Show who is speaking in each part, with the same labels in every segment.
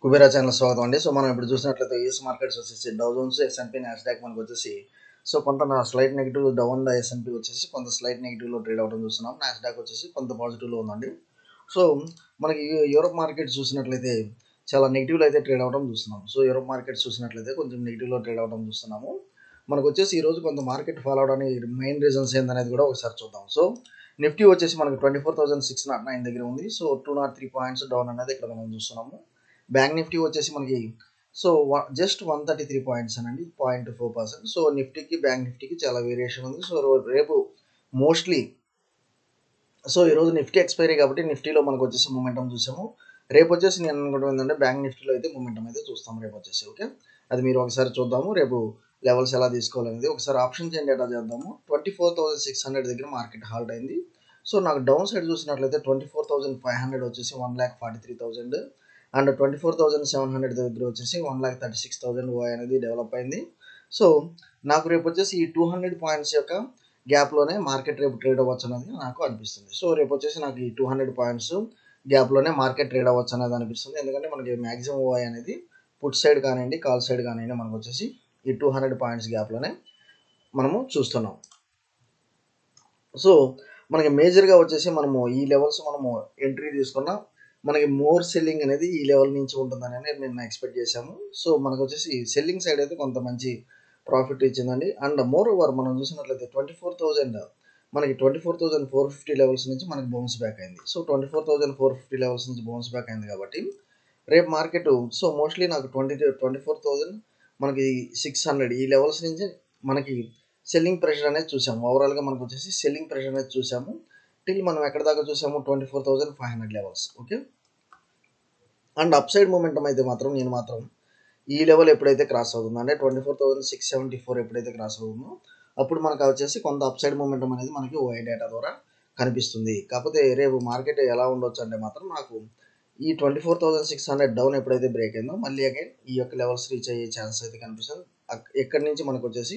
Speaker 1: Kubera channel స్వాగతం అండి. So మనం ఇప్పుడు చూసినట్లయితే యూఎస్ మార్కెట్స్ వచ్చేసి డౌ జోన్స్, ఎస్ఎన్పి, నాస్డాక్ మనకు వచ్చేసి సో కొంత slight negative down the SNP వచ్చేసి కొంత స్లైట్ నెగిటివ్లో ట్రేడ్ అవడం చూస్తున్నాం. నాస్డాక్ వచ్చేసి కొంత పాజిటివ్లో ఉందండి. సో మనకి యూరోప్ మార్కెట్ చూసినట్లయితే చాలా నెగిటివ్లో అయితే ట్రేడ్ అవడం చూస్తున్నాం. సో యూరోప్ మార్కెట్ చూసినట్లయితే కొంచెం నెగిటివ్లో ట్రేడ్ అవడం చూస్తున్నాము. మనకు వచ్చేసి ఈరోజు కొంత మార్కెట్ ఫాలో అవడానికి మెయిన్ రీజన్స్ ఏందనేది కూడా ఒకసారి చూద్దాం. సో నిఫ్టీ వచ్చేసి మనకి 24,609 దగ్గర ఉంది. సో 203 పాయింట్స్ డౌన్ అనేది ఇక్కడ మనం చూస్తున్నాము. బ్యాంక్ నిఫ్టీ వచ్చేసి మనకి సో జస్ట్ 133 పాయింట్స్ అనండి, 0.4%. సో నిఫ్టీకి బ్యాంక్ నిఫ్టీకి చాలా వేరియేషన్ ఉంది. సో రేపు మోస్ట్లీ సో ఈరోజు నిఫ్టీ ఎక్స్పైరీ కాబట్టి నిఫ్టీలో మనకు వచ్చేసి మూమెంటం చూసాము. రేపు వచ్చేసి నేను అనుకోవడం ఏంటంటే బ్యాంక్ నిఫ్టీలో అయితే మూమెంటం అయితే చూస్తాం రేపు వచ్చేసి. ఓకే, అది మీరు ఒకసారి చూద్దాము. రేపు లెవెల్స్ ఎలా తీసుకోవాలనేది ఒకసారి ఆప్షన్ చేంజ్ డేటా చేద్దాము. 24,600 దగ్గర మార్కెట్ హాల్ట్ అయింది. సో నాకు డౌన్ సైడ్ చూసినట్లయితే 24,500 వచ్చేసి 1,43,000 అండ్ 24,700 దగ్గర వచ్చేసి 1,36,000 అనేది డెవలప్ అయింది. సో నాకు రేపు వచ్చేసి ఈ 200 పాయింట్స్ యొక్క గ్యాప్లోనే మార్కెట్ రేపు ట్రేడ్ అవ్వచ్చు అనేది నాకు అనిపిస్తుంది. సో రేపు వచ్చేసి నాకు ఈ 200 పాయింట్స్ గ్యాప్లోనే మార్కెట్ ట్రేడ్ అవ్వచ్చు అనేది అనిపిస్తుంది. ఎందుకంటే మనకి మ్యాక్సిమం ఓఐ అనేది పుట్ సైడ్ కానివ్వండి, కాల్ సైడ్ కానివ్వండి, మనకు వచ్చేసి ఈ 200 పాయింట్స్ గ్యాప్లోనే మనము చూస్తున్నాం. సో మనకి మేజర్గా వచ్చేసి మనము ఈ లెవెల్స్ మనము ఎంట్రీ తీసుకున్న మనకి మోర్ సెల్లింగ్ అనేది ఈ లెవెల్ నుంచి ఉంటుందని నేను ఎక్స్పెక్ట్ చేశాము. సో మనకు వచ్చేసి సెల్లింగ్ సైడ్ అయితే కొంత మంచి ప్రాఫిట్ ఇచ్చిందండి. అండ్ మోర్ ఓవర్ మనం చూసినట్లయితే 24,000 మనకి 24,450 లెవెల్స్ నుంచి మనకి బౌన్స్ బ్యాక్ అయింది. సో 24,450 లెవెల్స్ నుంచి బౌన్స్ బ్యాక్ అయింది కాబట్టి రేపు మార్కెట్ సో మోస్ట్లీ నాకు 24,000 మనకి 600 ఈ లెవెల్స్ నుంచి మనకి సెల్లింగ్ ప్రెషర్ అనేది చూసాము. ఓవరాల్గా మనకు వచ్చేసి సెల్లింగ్ ప్రెషర్ అనేది చూసాము. టిల్ మనం ఎక్కడ దాకా చూసాము 24,500 levels. Okay, and up side momentum అయితే మాత్రం నేను మాత్రం ఈ లెవెల్ ఎప్పుడైతే క్రాస్ అవుతుందో అంటే 24,674 ఎప్పుడైతే క్రాస్ అవుతుందో అప్పుడు మనకు వచ్చేసి కొంత అప్ సైడ్ మూమెంటం అనేది మనకి ఓఐ డేటా ద్వారా కనిపిస్తుంది. కాకపోతే రేపు మార్కెట్ ఎలా ఉండొచ్చు అంటే మాత్రం నాకు ఈ 24,600 డౌన్ ఎప్పుడైతే బ్రేక్ అయిందో మళ్ళీ అగైన్ ఈ యొక్క లెవెల్స్ రీచ్ అయ్యే ఛాన్స్ అయితే కనిపిస్తుంది. ఎక్కడి నుంచి మనకు వచ్చేసి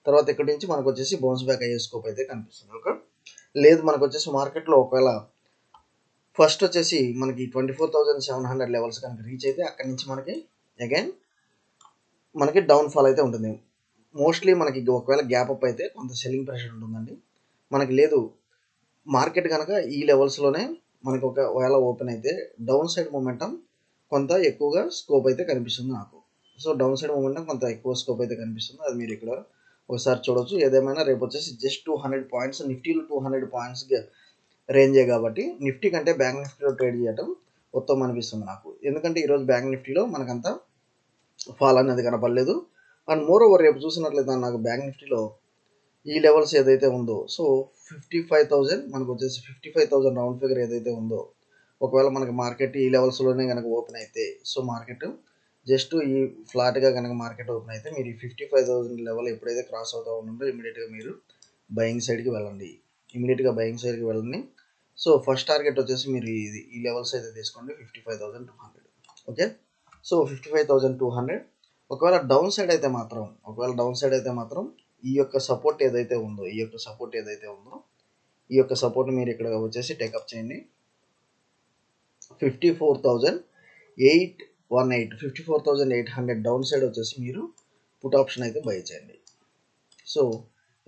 Speaker 1: తర్వాత ఇక్కడి నుంచి మనకు వచ్చేసి బౌన్స్ బ్యాక్ అయ్యే స్కోప్ అయితే కనిపిస్తుంది. ఓకే, లేదు మనకు వచ్చేసి మార్కెట్లో ఒకవేళ ఫస్ట్ వచ్చేసి మనకి 24,700 లెవెల్స్ కనుక రీచ్ అయితే అక్కడి నుంచి మనకి అగైన్ మనకి డౌన్ ఫాల్ అయితే ఉంటుంది. మోస్ట్లీ మనకి ఒకవేళ గ్యాప్ అప్ అయితే కొంత సెల్లింగ్ ప్రెషర్ ఉంటుందండి. మనకి లేదు మార్కెట్ కనుక ఈ లెవెల్స్లోనే మనకి ఒకవేళ ఓపెన్ అయితే డౌన్ సైడ్ మూమెంటం కొంత ఎక్కువగా స్కోప్ అయితే కనిపిస్తుంది నాకు. సో డౌన్ సైడ్ మూమెంటం కొంత ఎక్కువ స్కోప్ అయితే కనిపిస్తుంది. అది మీరు ఇక్కడ ఒకసారి చూడొచ్చు. ఏదేమైనా రేపు వచ్చేసి జస్ట్ 200 పాయింట్స్ నిఫ్టీలో 200 పాయింట్స్ రేంజే కాబట్టి నిఫ్టీ కంటే బ్యాంక్ నిఫ్టీలో ట్రేడ్ చేయడం ఉత్తమం అనిపిస్తుంది నాకు. ఎందుకంటే ఈరోజు బ్యాంక్ నిఫ్టీలో మనకంతా ఫాల్ అనేది కనపడలేదు. అండ్ మోర్ ఓవర్ రేపు చూసినట్లయితే నాకు బ్యాంక్ నిఫ్టీలో ఈ లెవెల్స్ ఏదైతే ఉందో సో 55,000 మనకు వచ్చేసి 55,000 రౌండ్ ఫిగర్ ఏదైతే ఉందో ఒకవేళ మనకి మార్కెట్ ఈ లెవెల్స్లోనే కనుక ఓపెన్ అయితే సో మార్కెట్ జస్ట్ ఈ ఫ్లాట్గా కనుక మార్కెట్ ఓపెన్ అయితే మీరు ఈ 55,000 లెవెల్ ఎప్పుడైతే క్రాస్ అవుతూ ఉంటుందో ఇమీడియట్గా మీరు బయింగ్ సైడ్కి వెళ్ళండి. ఇమీడియట్గా బయింగ్ సైడ్కి వెళ్ళండి. సో ఫస్ట్ టార్గెట్ వచ్చేసి మీరు ఈ లెవెల్స్ అయితే తీసుకోండి 55,200. ఓకే, సో 55,200 ఒకవేళ డౌన్ సైడ్ అయితే మాత్రం ఈ యొక్క సపోర్ట్ ఏదైతే ఉందో ఈ యొక్క సపోర్ట్ మీరు ఇక్కడ వచ్చేసి టేకప్ చేయండి. 54,818 డౌన్ సైడ్ వచ్చేసి మీరు పుట్ ఆప్షన్ అయితే బై చేయండి. సో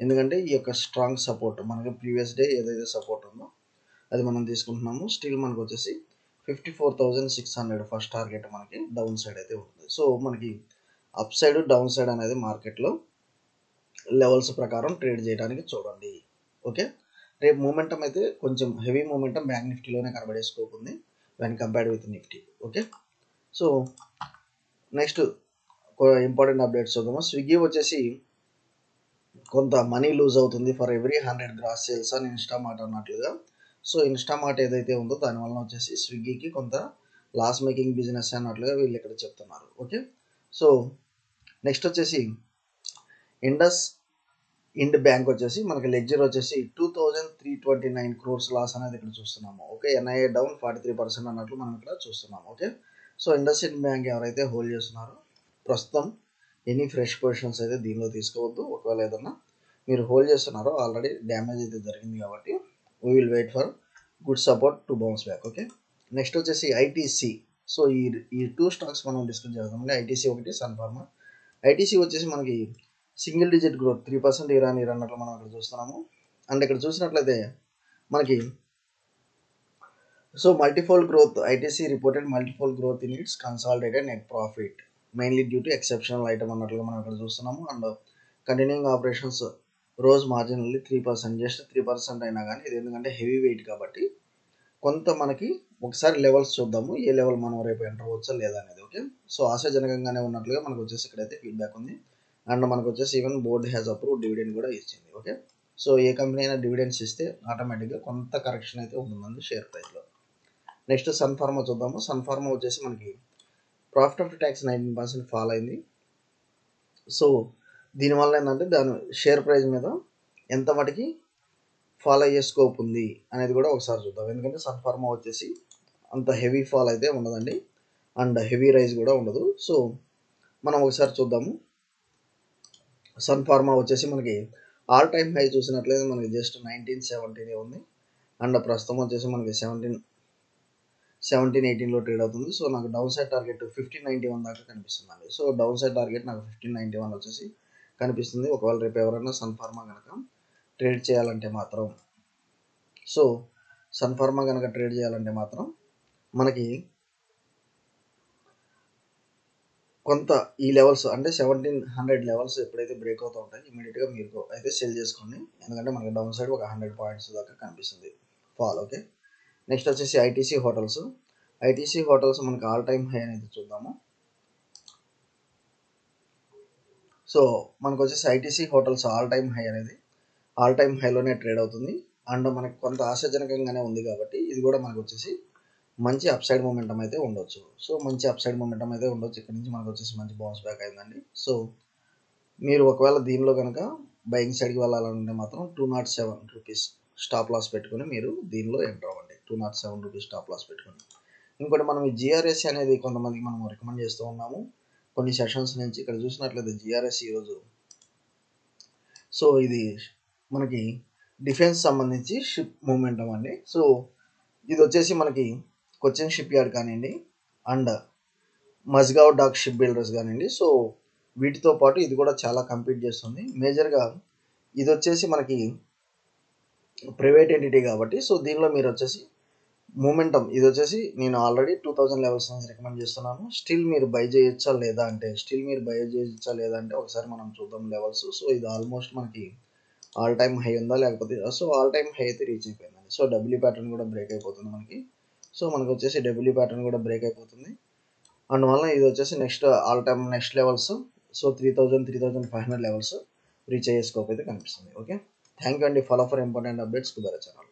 Speaker 1: ఎందుకంటే ఈ యొక్క స్ట్రాంగ్ సపోర్ట్ మనకి ప్రీవియస్ డే ఏదైతే సపోర్ట్ ఉందో అది మనం తీసుకుంటున్నాము. స్టిల్ మనకు వచ్చేసి 54,600 ఫస్ట్ టార్గెట్ మనకి డౌన్ సైడ్ అయితే ఉంటుంది. సో మనకి అప్ సైడ్ డౌన్ సైడ్ అనేది మార్కెట్లో లెవెల్స్ ప్రకారం ట్రేడ్ చేయడానికి చూడండి. ఓకే, రేపు మూమెంటం అయితే కొంచెం హెవీ మూమెంటం బ్యాంక్ నిఫ్టీలోనే కనబడే స్కోప్ ఉంది when compared with Nifty. Okay, so next important updates చూద్దాము. స్విగ్గీ వచ్చేసి కొంత మనీ లూజ్ అవుతుంది ఫర్ ఎవ్రీ 100 గ్రాస్ సేల్స్ అని ఇన్స్టామార్ట్ అన్నట్లుగా. సో ఇన్స్టామార్ట్ ఏదైతే ఉందో దానివల్ల వచ్చేసి స్విగ్గీకి కొంత లాస్ మేకింగ్ బిజినెస్ అన్నట్లుగా వీళ్ళు ఇక్కడ చెప్తున్నారు. ఓకే, సో నెక్స్ట్ వచ్చేసి ఇండ్ బ్యాంక్ వచ్చేసి మనకి లెడ్జర్ వచ్చేసి 2,329 crores లాస్ అనేది ఇక్కడ చూస్తున్నాము. ఓకే, ఎన్ఐఏ డౌన్ 43% అన్నట్లు మనం ఇక్కడ చూస్తున్నాము. ఓకే, సో ఇండ్ బ్యాంక్ ఎవరైతే హోల్డ్ చేస్తున్నారో ప్రస్తుతం ఎనీ ఫ్రెష్ పొజిషన్స్ అయితే దీనిలో తీసుకోవద్దు. ఒకవేళ ఏదన్నా మీరు హోల్డ్ చేస్తున్నారో ఆల్రెడీ డ్యామేజ్ అయితే జరిగింది కాబట్టి we will wait for good support to bounce back. Okay, next వచ్చేసి ఐటీసీ సో ఈ టూ స్టాక్స్ మనం డిస్కస్ చేద్దాం. ఐటీసీ ఒకటి, సన్ ఫార్మా. ఐటీసీ వచ్చేసి మనకి సింగిల్ డిజిట్ గ్రోత్ 3% ఇయర్ అన్నట్లు మనం ఇక్కడ చూస్తున్నాము. అండ్ ఇక్కడ చూసినట్లయితే మనకి so multifold growth, ITC reported multifold growth in it's consolidated net profit mainly due to exceptional item అన్నట్లుగా మనం ఇక్కడ చూస్తున్నాము. అండ్ కంటిన్యూయింగ్ ఆపరేషన్స్ రోజు మార్జినల్లీ 3%, జస్ట్ 3% అయినా కానీ ఇది ఎందుకంటే హెవీ వెయిట్ కాబట్టి కొంత మనకి ఒకసారి లెవెల్స్ చూద్దాము, ఏ లెవెల్ మనం రేపు ఎంటర్ అవ్వచ్చా లేదా అనేది. ఓకే, సో ఆశాజనకంగానే ఉన్నట్లుగా మనకు వచ్చేసి ఇక్కడైతే ఫీడ్బ్యాక్ ఉంది. అండ్ మనకు వచ్చేసి even board has approve dividend కూడా ఇచ్చింది. ఓకే, సో ఏ కంపెనీ అయినా డివిడెండ్స్ ఇస్తే ఆటోమేటిక్గా కొంత కరెక్షన్ అయితే ఉంటుందండి షేర్ ప్రైస్లో. నెక్స్ట్ సన్ ఫార్మా చూద్దాము. సన్ ఫార్మా వచ్చేసి మనకి ప్రాఫిట్ ఆఫ్టర్ ట్యాక్స్ 19% ఫాల్ అయింది. సో దీనివల్ల ఏంటంటే దాని షేర్ ప్రైస్ మీద ఎంత మటుకి ఫాల్ అయ్యే స్కోప్ ఉంది అనేది కూడా ఒకసారి చూద్దాం. ఎందుకంటే సన్ ఫార్మా వచ్చేసి అంత హెవీ ఫాల్ అయితే ఉండదండి, అండ్ హెవీ రైజ్ కూడా ఉండదు. సో మనం ఒకసారి చూద్దాము. సన్ ఫార్మా వచ్చేసి మనకి ఆల్ టైమ్ హై చూసినట్లయితే మనకి జస్ట్ 1970 ఉంది. అండ్ ప్రస్తుతం వచ్చేసి మనకి 1718లో ట్రేడ్ అవుతుంది. సో నాకు డౌన్ సైడ్ టార్గెట్ 1591 దాకా కనిపిస్తుంది అండి. సో డౌన్ సైడ్ టార్గెట్ నాకు 1591 వచ్చేసి కనిపిస్తుంది. ఒకవేళ రేపు ఎవరైనా సన్ ఫార్మా కనుక ట్రేడ్ చేయాలంటే మాత్రం, సో సన్ ఫార్మా కనుక ట్రేడ్ చేయాలంటే మాత్రం మనకి కొంత ఈ లెవెల్స్ అంటే 1700 లెవెల్స్ ఎప్పుడైతే బ్రేక్ అవుతూ ఉంటాయి ఇమీడియట్గా మీరు అయితే సెల్ చేసుకోండి. ఎందుకంటే మనకి డౌన్ సైడ్ ఒక 100 పాయింట్స్ దాకా కనిపిస్తుంది ఫాల్. ఓకే, నెక్స్ట్ వచ్చేసి ఐటీసీ హోటల్స్. ఐటీసీ హోటల్స్ మనకి ఆల్ టైమ్ హై అనేది చూద్దాము. సో మనకు వచ్చేసి ITC hotels all time high అనేది ఆల్ టైమ్ హైలోనే ట్రేడ్ అవుతుంది. అండ్ మనకు కొంత ఆశాజనకంగానే ఉంది కాబట్టి ఇది కూడా మనకు వచ్చేసి మంచి అప్సైడ్ మూమెంటం అయితే ఉండొచ్చు. సో మంచి అప్సైడ్ మూమెంటం అయితే ఉండొచ్చు. ఇక్కడ నుంచి మనకు వచ్చేసి మంచి బౌన్స్ బ్యాక్ అయిందండి. సో మీరు ఒకవేళ దీనిలో కనుక బయింగ్ సైడ్కి వెళ్ళాలంటే మాత్రం 207 రూపీస్ స్టాప్ లాస్ పెట్టుకొని మీరు దీనిలో ఎంటర్ అవ్వండి. 207 రూపీస్ స్టాప్ లాస్ పెట్టుకొని. ఇంకోటి మనం ఈ జిఆర్ఎస్ అనేది కొంతమందికి మనం రికమెండ్ చేస్తూ ఉన్నాము కొన్ని సెషన్స్ నుంచి. ఇక్కడ చూసినట్లయితే జిఆర్ఎస్ ఈరోజు సో ఇది మనకి డిఫెన్స్ సంబంధించి షిప్ మూమెంటం అండి. సో ఇది వచ్చేసి మనకి కొచ్చిన్ షిప్ యార్డ్ కానివ్వండి అండ్ మజ్గావ్ డాక్ షిప్ బిల్డర్స్ కానివ్వండి, సో వీటితో పాటు ఇది కూడా చాలా కంపీట్ చేస్తుంది. మేజర్గా ఇది వచ్చేసి మనకి ప్రైవేట్ ఎంటిటీ కాబట్టి సో దీనిలో మీరు వచ్చేసి మూమెంటం ఇది వచ్చేసి నేను ఆల్రెడీ 2000 లెవెల్స్ నుంచి రికమెండ్ చేస్తున్నాను. స్టిల్ మీరు బై చేయొచ్చా లేదా అంటే ఒకసారి మనం చూద్దాం లెవెల్స్. సో ఇది ఆల్మోస్ట్ మనకి ఆల్ టైమ్ హై ఉందా లేకపోతే, సో ఆల్ టైమ్ హై అయితే రీచ్ అయిపోయిందండి. సో డబ్ల్యూ ప్యాటర్న్ కూడా బ్రేక్ అయిపోతుంది మనకి. సో మనకు వచ్చేసి డబ్ల్యూ ప్యాటర్న్ కూడా బ్రేక్ అయిపోతుంది. అందువల్ల ఇది వచ్చేసి all time next levels so 3500 levels reach అయ్యే స్కోప్ అయితే కనిపిస్తుంది. ఓకే, థ్యాంక్ యూ అండి. Follow for important updates Kubera channel.